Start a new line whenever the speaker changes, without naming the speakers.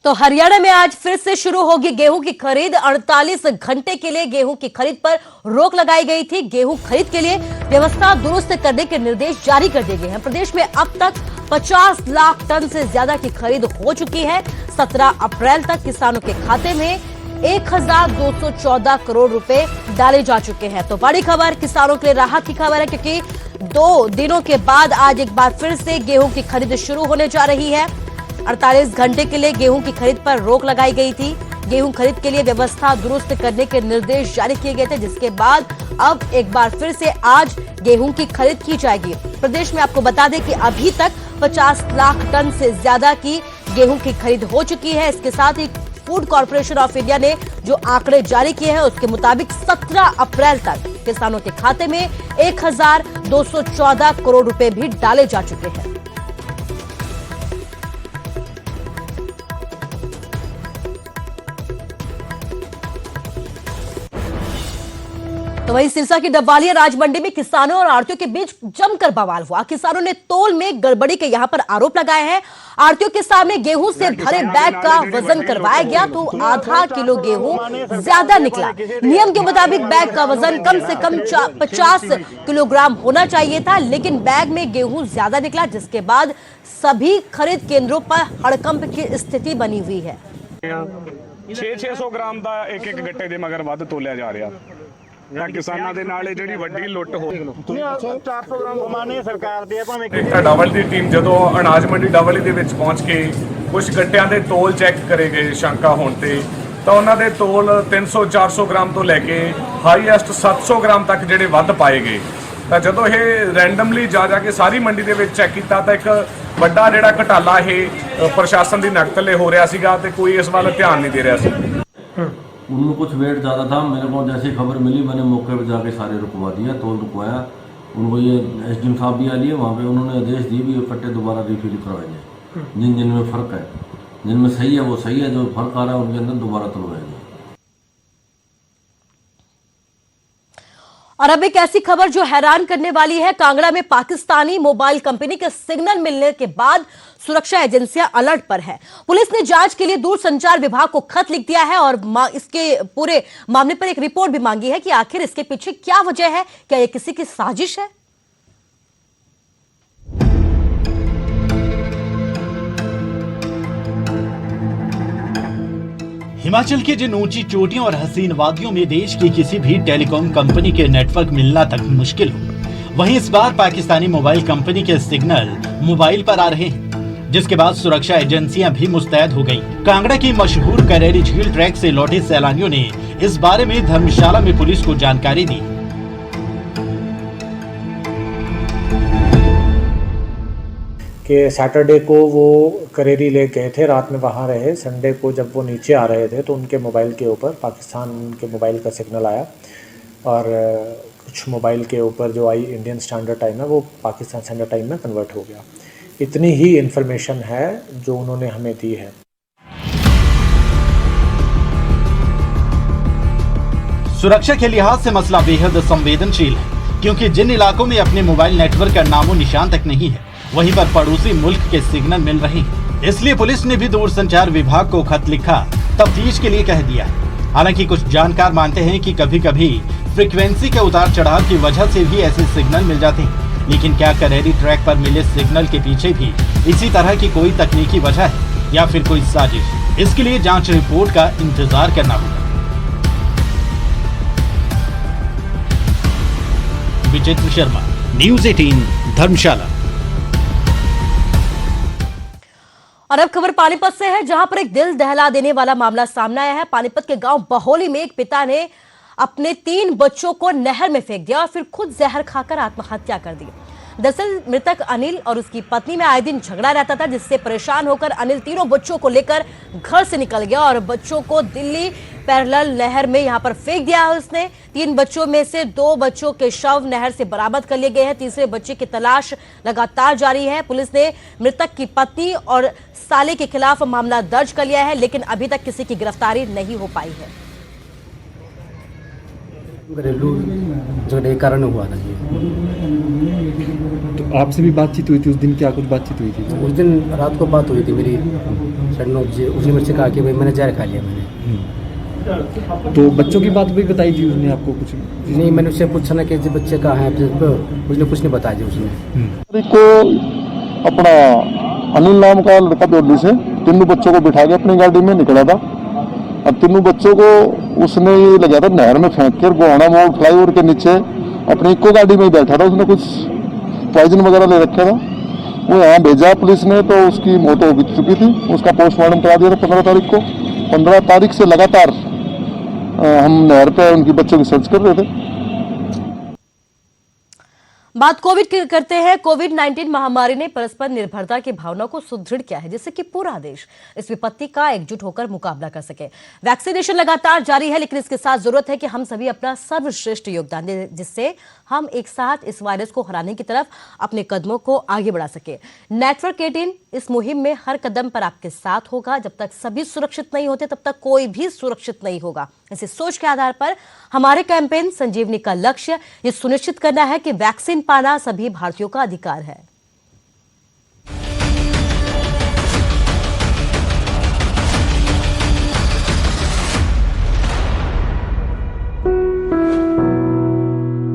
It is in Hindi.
तो हरियाणा में आज फिर से शुरू होगी गेहूं की खरीद। 48 घंटे के लिए गेहूं की खरीद पर रोक लगाई गई थी। गेहूं खरीद के लिए व्यवस्था दुरुस्त करने के निर्देश जारी कर दिए गए हैं। प्रदेश में अब तक 50 लाख टन से ज्यादा की खरीद हो चुकी है। 17 अप्रैल तक किसानों के खाते में 1214 करोड़ रुपए डाले जा चुके हैं। तो बड़ी खबर, किसानों के लिए राहत की खबर है, क्योंकि 2 दिनों के बाद आज एक बार फिर से गेहूं की खरीद शुरू होने जा रही है। 48 घंटे के लिए गेहूं की खरीद पर रोक लगाई गई थी। गेहूं खरीद के लिए व्यवस्था दुरुस्त करने के निर्देश जारी किए गए थे, जिसके बाद अब एक बार फिर से आज गेहूं की खरीद की जाएगी। प्रदेश में आपको बता दें कि अभी तक 50 लाख टन से ज्यादा की गेहूं की खरीद हो चुकी है। इसके साथ ही फूड कॉर्पोरेशन ऑफ इंडिया ने जो आंकड़े जारी किए हैं उसके मुताबिक 17 अप्रैल तक किसानों के खाते में 1214 करोड़ रुपए भी डाले जा चुके हैं। तो वहीं सिरसा की डबवालिया राज मंडी में किसानों और आढ़तियों के बीच जमकर बवाल हुआ। किसानों ने तौल में गड़बड़ी के यहां पर आरोप लगाए हैं। आढ़तियों के सामने गेहूं से भरे बैग का वजन करवाया गया तो आधा किलो गेहूं ज्यादा निकला। नियम के मुताबिक बैग का वजन कम से कम 50 किलोग्राम होना चाहिए था, लेकिन बैग में गेहूं ज्यादा निकला, जिसके बाद सभी खरीद केंद्रों पर हड़कंप की स्थिति बनी हुई है।
600 ग्राम का एक गट्टे के मगर वध तोलिया जा रहा। किसानों के नाल जिहड़ी वड्डी लुੱਟ हो
400 ग्राम घुमाने सरकार दे भावें
डबल दी टीम जदों अनाज मंडी डबल दे विच पहुंच के कुछ गट्टियां दे तोल चैक करे गए शंका होने ते तो उन्हां दे तोल 300-400 ग्राम तो लैके हाईएस्ट 700 ग्राम तक जिहड़े वध पाए गए। तो जदों ये रैंडमली जा के सारी मंडी दे विच चैक कीता तो एक वड्डा जिहड़ा घटाला ये प्रशासन की नक थल्ले हो रहा सीगा ते कोई इस वाल ध्यान नहीं दे रहा सी।
उनमें कुछ वेट ज़्यादा था। मेरे को जैसी खबर मिली मैंने मौके पर जाके सारे रुकवा दिया, तोल रुकवाया। उनको ये एसडीएम साहब भी आ लिए वहाँ पे, उन्होंने आदेश दिए भी ये कट्टे दोबारा रिफिल करवाए जाए। जिनमें फ़र्क है, जिनमें सही है वो सही है, जो फर्क आ रहा है उनके अंदर दोबारा तुलवाए जाए।
और अब एक ऐसी खबर जो हैरान करने वाली है। कांगड़ा में पाकिस्तानी मोबाइल कंपनी के सिग्नल मिलने के बाद सुरक्षा एजेंसियां अलर्ट पर है। पुलिस ने जांच के लिए दूरसंचार विभाग को खत लिख दिया है और इसके पूरे मामले पर एक रिपोर्ट भी मांगी है कि आखिर इसके पीछे क्या वजह है। क्या यह किसी की साजिश है?
हिमाचल की जिन ऊंची चोटियों और हसीन वादियों में देश की किसी भी टेलीकॉम कंपनी के नेटवर्क मिलना तक मुश्किल हो, वहीं इस बार पाकिस्तानी मोबाइल कंपनी के सिग्नल मोबाइल पर आ रहे हैं, जिसके बाद सुरक्षा एजेंसियां भी मुस्तैद हो गईं। कांगड़ा की मशहूर करेरी झील ट्रैक से लौटे सैलानियों ने इस बारे में धर्मशाला में पुलिस को जानकारी दी।
कि सैटरडे को वो करेरी ले गए थे, रात में वहाँ रहे। संडे को जब वो नीचे आ रहे थे तो उनके मोबाइल के ऊपर पाकिस्तान के मोबाइल का सिग्नल आया और कुछ मोबाइल के ऊपर जो आई इंडियन स्टैंडर्ड टाइम है वो पाकिस्तान स्टैंडर्ड टाइम में कन्वर्ट हो गया। इतनी ही इन्फॉर्मेशन है जो उन्होंने हमें दी है।
सुरक्षा के लिहाज से मसला बेहद संवेदनशील है, क्योंकि जिन इलाकों में अपने मोबाइल नेटवर्क का नामो निशान तक नहीं है, वहीं पर पड़ोसी मुल्क के सिग्नल मिल रहे हैं। इसलिए पुलिस ने भी दूरसंचार विभाग को खत लिखा, तफ्तीश के लिए कह दिया। हालांकि कुछ जानकार मानते हैं कि कभी कभी फ्रीक्वेंसी के उतार चढ़ाव की वजह से भी ऐसे सिग्नल मिल जाते हैं। लेकिन क्या करेरी ट्रैक पर मिले सिग्नल के पीछे भी इसी तरह की कोई तकनीकी वजह है या फिर कोई साजिश? इसके लिए जांच रिपोर्ट का इंतजार करना होगा। विचित्र शर्मा, न्यूज़ 18 धर्मशाला।
और अब खबर पानीपत से है, जहां पर एक दिल दहला देने वाला मामला सामने आया है। पानीपत के गांव बहोली में एक पिता ने अपने 3 बच्चों को नहर में फेंक दिया और फिर खुद जहर खाकर आत्महत्या कर दी। दरअसल मृतक अनिल और उसकी पत्नी में आए दिन झगड़ा रहता था, जिससे परेशान होकर अनिल तीनों बच्चों को लेकर घर से निकल गया और बच्चों को दिल्ली पैरेलल नहर में यहां पर फेंक दिया है उसने। 3 बच्चों में से 2 बच्चों के शव नहर से बरामद कर लिए गए हैं। तीसरे बच्चे की तलाश लगातार जारी है। पुलिस ने मृतक की पत्नी और साले के खिलाफ मामला दर्ज कर लिया है, लेकिन अभी तक किसी की गिरफ्तारी नहीं हो पाई है।
घरेलू झगड़े के कारण हुआ था जी।
तो आपसे भी बातचीत हुई थी उस दिन? क्या कुछ बातचीत हुई थी?
उस दिन रात को बात हुई थी मेरी 9:30 बजे। उसने मुझसे कहा कि भाई मैंने जहर खा लिया मैंने।
तो बच्चों की बात भी बताई थी उसने आपको कुछ?
नहीं, मैंने उससे पूछा ना कि जी बच्चे कहाँ हैं, उसने कुछ नहीं बताया जी उसने।
को अपना अनिल नाम का लड़का डोली से तीनों बच्चों को बिठा के अपनी गाड़ी में निकला था। अब तीनों बच्चों को उसने ये लगा था नहर में फेंक कर गोहाना मोड़ फ्लाईओवर के नीचे अपनी इको गाड़ी में ही बैठा था। उसने कुछ पॉइजन वगैरह ले रखा था। वो यहाँ भेजा पुलिस ने तो उसकी मौत हो चुकी थी। उसका पोस्टमार्टम करा दिया था 15 तारीख को। 15 तारीख से लगातार हम नहर पे उनकी बच्चों की सर्च कर रहे थे।
बात कोविड की करते हैं। कोविड-19 महामारी ने परस्पर निर्भरता की भावना को सुदृढ़ किया है, जिससे कि पूरा देश इस विपत्ति का एकजुट होकर मुकाबला कर सके। वैक्सीनेशन लगातार जारी है, लेकिन इसके साथ जरूरत है कि हम सभी अपना सर्वश्रेष्ठ योगदान दें, जिससे हम एक साथ इस वायरस को हराने की तरफ अपने कदमों को आगे बढ़ा सके। नेटवर्क 18 इस मुहिम में हर कदम पर आपके साथ होगा। जब तक सभी सुरक्षित नहीं होते, तब तक कोई भी सुरक्षित नहीं होगा। इसी सोच के आधार पर हमारे कैंपेन संजीवनी का लक्ष्य ये सुनिश्चित करना है कि वैक्सीन पाना सभी भारतीयों का अधिकार है।